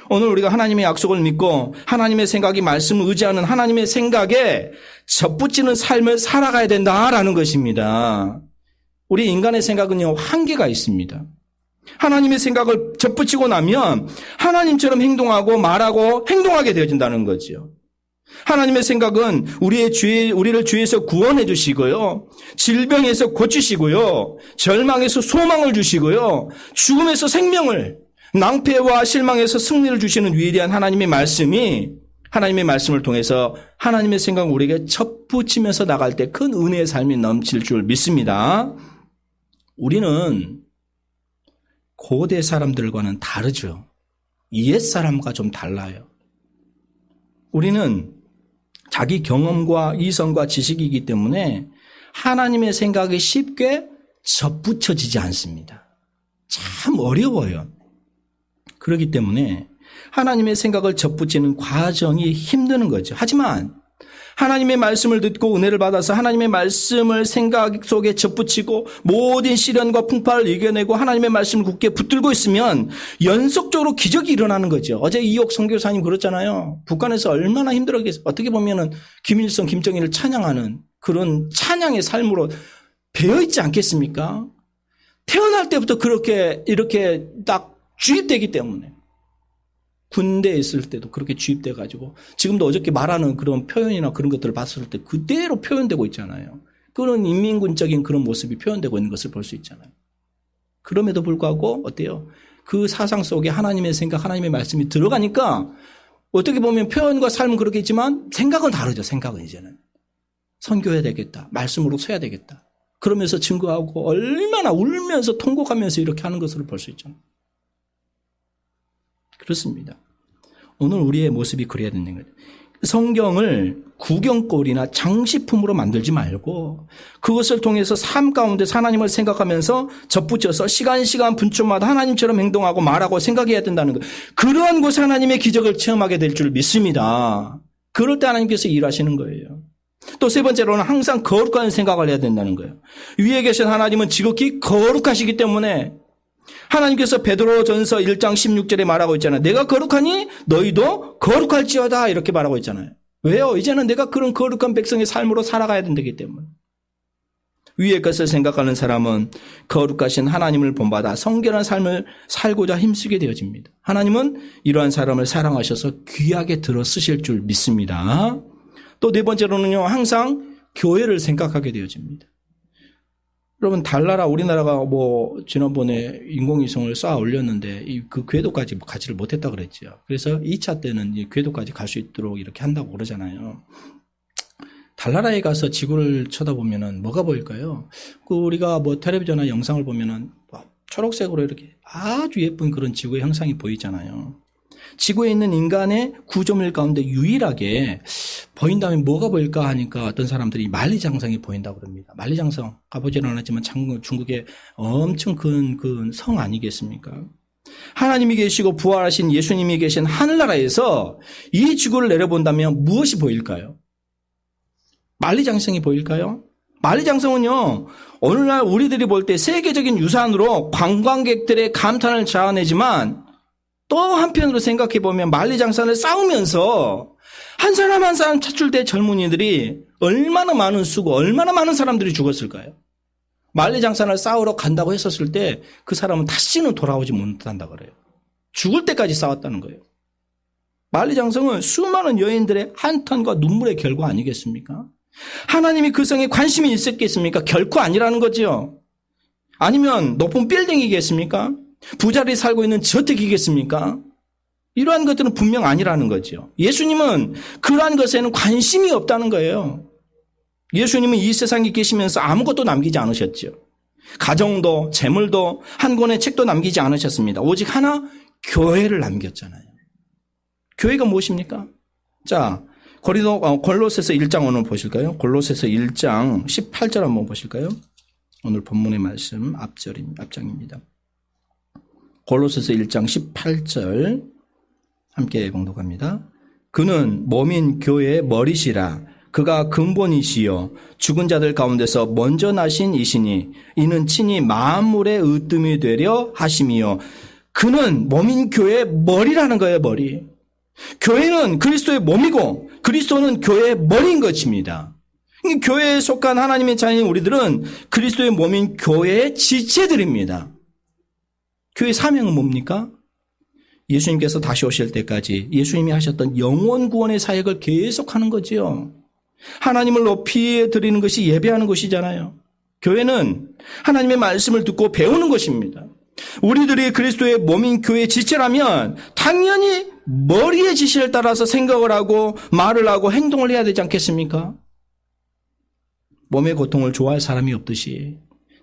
오늘 우리가 하나님의 약속을 믿고 하나님의 생각이 말씀을 의지하는 하나님의 생각에 접붙이는 삶을 살아가야 된다라는 것입니다. 우리 인간의 생각은요, 한계가 있습니다. 하나님의 생각을 접붙이고 나면 하나님처럼 행동하고 말하고 행동하게 되어진다는 거죠. 하나님의 생각은 우리를 죄에서 구원해 주시고요. 질병에서 고치시고요. 절망에서 소망을 주시고요. 죽음에서 생명을, 낭패와 실망에서 승리를 주시는 위대한 하나님의 말씀이 하나님의 말씀을 통해서 하나님의 생각을 우리에게 접붙이면서 나갈 때 큰 은혜의 삶이 넘칠 줄 믿습니다. 우리는 고대 사람들과는 다르죠. 옛 사람과 좀 달라요. 우리는 자기 경험과 이성과 지식이기 때문에 하나님의 생각이 쉽게 접붙여지지 않습니다. 참 어려워요. 그렇기 때문에 하나님의 생각을 접붙이는 과정이 힘드는 거죠. 하지만 하나님의 말씀을 듣고 은혜를 받아서 하나님의 말씀을 생각 속에 접붙이고 모든 시련과 풍파를 이겨내고 하나님의 말씀을 굳게 붙들고 있으면 연속적으로 기적이 일어나는 거죠. 어제 이옥 선교사님 그랬잖아요. 북한에서 얼마나 힘들었겠어요. 어떻게 보면은 김일성, 김정일을 찬양하는 그런 찬양의 삶으로 배어있지 않겠습니까? 태어날 때부터 이렇게 딱 주입되기 때문에. 군대에 있을 때도 그렇게 주입돼가지고 지금도 어저께 말하는 그런 표현이나 그런 것들을 봤을 때 그대로 표현되고 있잖아요. 그런 인민군적인 그런 모습이 표현되고 있는 것을 볼 수 있잖아요. 그럼에도 불구하고 어때요? 그 사상 속에 하나님의 생각, 하나님의 말씀이 들어가니까 어떻게 보면 표현과 삶은 그렇겠지만 생각은 다르죠. 생각은 이제는. 선교해야 되겠다. 말씀으로 서야 되겠다. 그러면서 증거하고 얼마나 울면서 통곡하면서 이렇게 하는 것을 볼 수 있잖아요. 그렇습니다. 오늘 우리의 모습이 그래야 되는 거예요. 성경을 구경거리나 장식품으로 만들지 말고 그것을 통해서 삶 가운데 하나님을 생각하면서 접붙여서 시간 분초마다 하나님처럼 행동하고 말하고 생각해야 된다는 거예요. 그러한 곳에 하나님의 기적을 체험하게 될 줄 믿습니다. 그럴 때 하나님께서 일하시는 거예요. 또 세 번째로는 항상 거룩한 생각을 해야 된다는 거예요. 위에 계신 하나님은 지극히 거룩하시기 때문에 하나님께서 베드로전서 1장 16절에 말하고 있잖아요. 내가 거룩하니 너희도 거룩할지어다 이렇게 말하고 있잖아요. 왜요? 이제는 내가 그런 거룩한 백성의 삶으로 살아가야 된다기 때문에. 위의 것을 생각하는 사람은 거룩하신 하나님을 본받아 성결한 삶을 살고자 힘쓰게 되어집니다. 하나님은 이러한 사람을 사랑하셔서 귀하게 들어 쓰실 줄 믿습니다. 또 네 번째로는요. 항상 교회를 생각하게 되어집니다. 여러분 달나라 우리나라가 지난번에 인공위성을 쌓아 올렸는데 그 궤도까지 가지를 못했다 그랬죠. 그래서 2차 때는 이 궤도까지 갈 수 있도록 이렇게 한다고 그러잖아요. 달나라에 가서 지구를 쳐다보면은 뭐가 보일까요? 우리가 텔레비전이나 영상을 보면은 초록색으로 이렇게 아주 예쁜 그런 지구의 형상이 보이잖아요. 지구에 있는 인간의 구조물 가운데 유일하게 보인다면 뭐가 보일까 하니까 어떤 사람들이 만리장성이 보인다고 그럽니다. 만리장성 가보지는 않았지만 중국의 엄청 큰 성 아니겠습니까? 하나님이 계시고 부활하신 예수님이 계신 하늘나라에서 이 지구를 내려본다면 무엇이 보일까요? 만리장성이 보일까요? 만리장성은요, 오늘날 우리들이 볼 때 세계적인 유산으로 관광객들의 감탄을 자아내지만 또 한편으로 생각해보면 만리장성을 쌓으면서 한 사람 한 사람 차출된 젊은이들이 얼마나 많은 수고, 얼마나 많은 사람들이 죽었을까요? 만리장성을 쌓으러 간다고 했었을 때 그 사람은 다시는 돌아오지 못한다 그래요. 죽을 때까지 싸웠다는 거예요. 만리장성은 수많은 여인들의 한탄과 눈물의 결과 아니겠습니까? 하나님이 그 성에 관심이 있었겠습니까? 결코 아니라는 거죠. 아니면 높은 빌딩이겠습니까? 부자리 살고 있는 저택이겠습니까? 이러한 것들은 분명 아니라는 거죠. 예수님은 그러한 것에는 관심이 없다는 거예요. 예수님은 이 세상에 계시면서 아무것도 남기지 않으셨죠. 가정도 재물도 한 권의 책도 남기지 않으셨습니다. 오직 하나 교회를 남겼잖아요. 교회가 무엇입니까? 자, 골로새서 1장 오늘 보실까요? 골로새서 1장 18절 한번 보실까요? 오늘 본문의 말씀 앞장입니다. 골로새서 1장 18절 함께 봉독합니다. 그는 몸인 교회의 머리시라. 그가 근본이시요 죽은 자들 가운데서 먼저 나신 이시니 이는 친히 만물의 으뜸이 되려 하심이요 그는 몸인 교회의 머리라는 거예요, 머리. 교회는 그리스도의 몸이고 그리스도는 교회의 머리인 것입니다. 교회에 속한 하나님의 자녀인 우리들은 그리스도의 몸인 교회의 지체들입니다. 교회 사명은 뭡니까? 예수님께서 다시 오실 때까지 예수님이 하셨던 영원 구원의 사역을 계속하는 거지요. 하나님을 높이 드리는 것이 예배하는 것이잖아요. 교회는 하나님의 말씀을 듣고 배우는 것입니다. 우리들이 그리스도의 몸인 교회의 지체라면 당연히 머리의 지시를 따라서 생각을 하고 말을 하고 행동을 해야 되지 않겠습니까? 몸의 고통을 좋아할 사람이 없듯이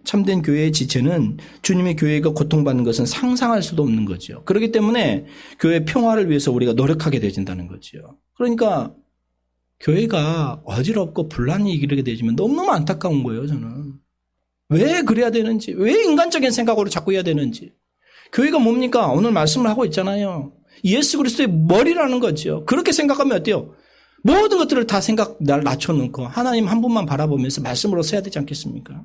참된 교회의 지체는 주님의 교회가 고통받는 것은 상상할 수도 없는 거죠. 그렇기 때문에 교회 평화를 위해서 우리가 노력하게 되진다는 거죠. 그러니까 교회가 어지럽고 분란이 일어나게 되지만 너무너무 안타까운 거예요, 저는. 왜 그래야 되는지, 왜 인간적인 생각으로 자꾸 해야 되는지. 교회가 뭡니까? 오늘 말씀을 하고 있잖아요. 예수 그리스도의 머리라는 거죠. 그렇게 생각하면 어때요? 모든 것들을 다 낮춰놓고 하나님 한 분만 바라보면서 말씀으로 써야 되지 않겠습니까?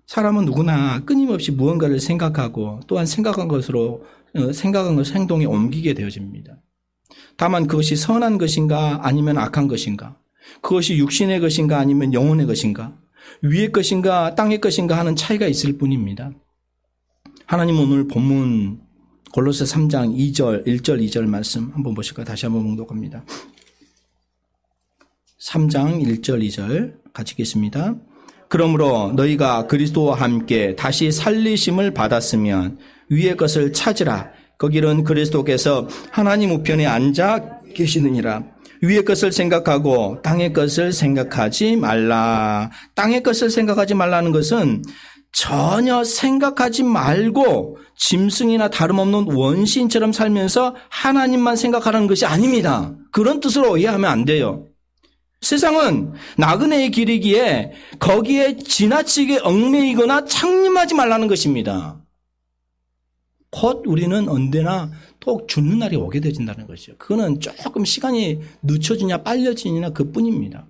사람은 누구나 끊임없이 무언가를 생각하고 또한 생각한 것으로 행동에 옮기게 되어집니다. 다만 그것이 선한 것인가 아니면 악한 것인가, 그것이 육신의 것인가 아니면 영혼의 것인가, 위의 것인가 땅의 것인가 하는 차이가 있을 뿐입니다. 하나님 오늘 본문 골로새 3장 1절 2절 말씀 한번 보실까요? 다시 한번 봉독합니다. 3장 1절 2절 같이 읽겠습니다. 그러므로 너희가 그리스도와 함께 다시 살리심을 받았으면 위의 것을 찾으라. 거기는 그리스도께서 하나님 우편에 앉아 계시느니라. 위의 것을 생각하고 땅의 것을 생각하지 말라. 땅의 것을 생각하지 말라는 것은 전혀 생각하지 말고 짐승이나 다름없는 원시인처럼 살면서 하나님만 생각하라는 것이 아닙니다. 그런 뜻으로 이해하면 안 돼요. 세상은 나그네의 길이기에 거기에 지나치게 얽매이거나 창림하지 말라는 것입니다. 곧 우리는 언제나 또 죽는 날이 오게 되진다는 것이죠. 그거는 조금 시간이 늦춰지냐 빨려지냐 그뿐입니다.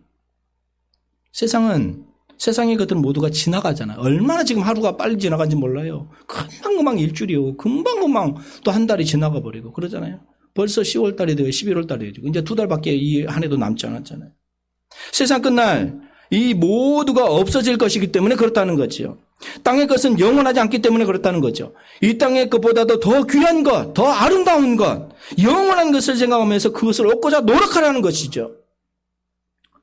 세상의 것들은 모두가 지나가잖아요. 얼마나 지금 하루가 빨리 지나간지 몰라요. 금방금방 일주일이요. 금방금방 또 한 달이 지나가 버리고 그러잖아요. 벌써 10월 달이 되고 11월 달이 되고 이제 2달밖에 이 한 해도 남지 않았잖아요. 세상 끝날 이 모두가 없어질 것이기 때문에 그렇다는 거죠. 땅의 것은 영원하지 않기 때문에 그렇다는 거죠. 이 땅의 것보다도 더 귀한 것, 더 아름다운 것, 영원한 것을 생각하면서 그것을 얻고자 노력하라는 것이죠.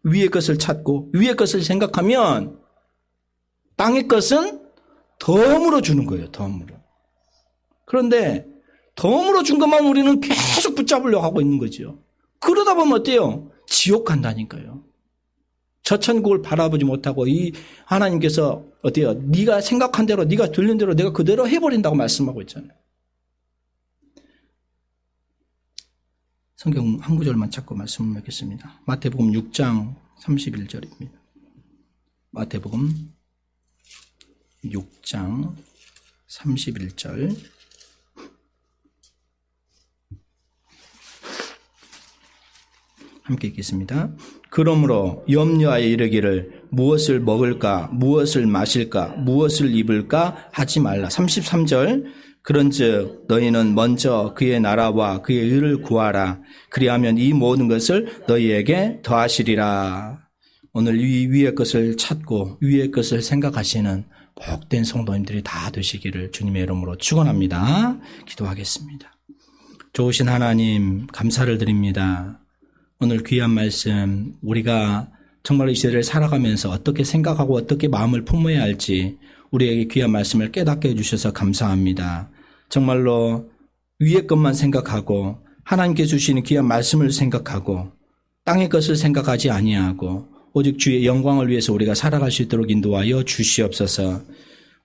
위의 것을 찾고 위의 것을 생각하면 땅의 것은 덤으로 주는 거예요. 덤으로. 그런데 덤으로 준 것만 우리는 계속 붙잡으려고 하고 있는 거죠. 그러다 보면 어때요? 지옥 간다니까요. 저 천국을 바라보지 못하고 이 하나님께서 어때요? 네가 생각한 대로, 네가 들린 대로 내가 그대로 해버린다고 말씀하고 있잖아요. 성경 한 구절만 찾고 말씀을 맺겠습니다. 마태복음 6장 31절입니다. 마태복음 6장 31절. 함께 읽겠습니다. 그러므로 염려하여 이르기를 무엇을 먹을까, 무엇을 마실까, 무엇을 입을까 하지 말라. 33절. 그런즉 너희는 먼저 그의 나라와 그의 의를 구하라. 그리하면 이 모든 것을 너희에게 더하시리라. 오늘 이 위의 것을 찾고 위의 것을 생각하시는 복된 성도님들이 다 되시기를 주님의 이름으로 축원합니다. 기도하겠습니다. 좋으신 하나님 감사를 드립니다. 오늘 귀한 말씀, 우리가 정말 이 시대를 살아가면서 어떻게 생각하고 어떻게 마음을 품어야 할지 우리에게 귀한 말씀을 깨닫게 해주셔서 감사합니다. 정말로 위의 것만 생각하고 하나님께 주시는 귀한 말씀을 생각하고 땅의 것을 생각하지 아니하고 오직 주의 영광을 위해서 우리가 살아갈 수 있도록 인도하여 주시옵소서.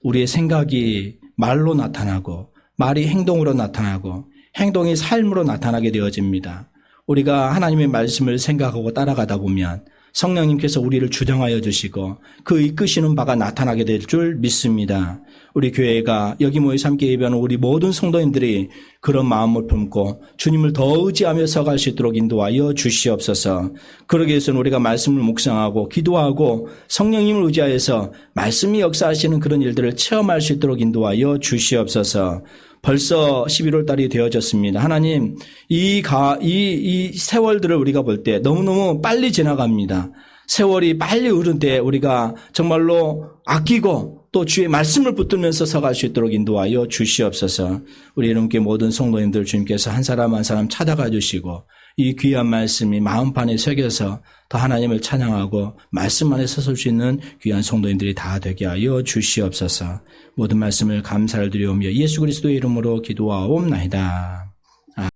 우리의 생각이 말로 나타나고 말이 행동으로 나타나고 행동이 삶으로 나타나게 되어집니다. 우리가 하나님의 말씀을 생각하고 따라가다 보면 성령님께서 우리를 주장하여 주시고 그 이끄시는 바가 나타나게 될 줄 믿습니다. 우리 교회가 여기 모여서 함께 예배하는 우리 모든 성도님들이 그런 마음을 품고 주님을 더 의지하며 서갈 수 있도록 인도하여 주시옵소서. 그러기 위해서는 우리가 말씀을 묵상하고 기도하고 성령님을 의지하여서 말씀이 역사하시는 그런 일들을 체험할 수 있도록 인도하여 주시옵소서. 벌써 11월 달이 되어졌습니다. 하나님, 이 세월들을 우리가 볼 때 너무너무 빨리 지나갑니다. 세월이 빨리 흐른 때 우리가 정말로 아끼고 또 주의 말씀을 붙들면서 서갈 수 있도록 인도하여 주시옵소서. 우리 이름께 모든 성도님들 주님께서 한 사람 한 사람 찾아가 주시고 이 귀한 말씀이 마음판에 새겨서 더 하나님을 찬양하고 말씀 안에 서설 수 있는 귀한 성도님들이 다 되게 하여 주시옵소서. 모든 말씀을 감사를 드리오며 예수 그리스도의 이름으로 기도하옵나이다.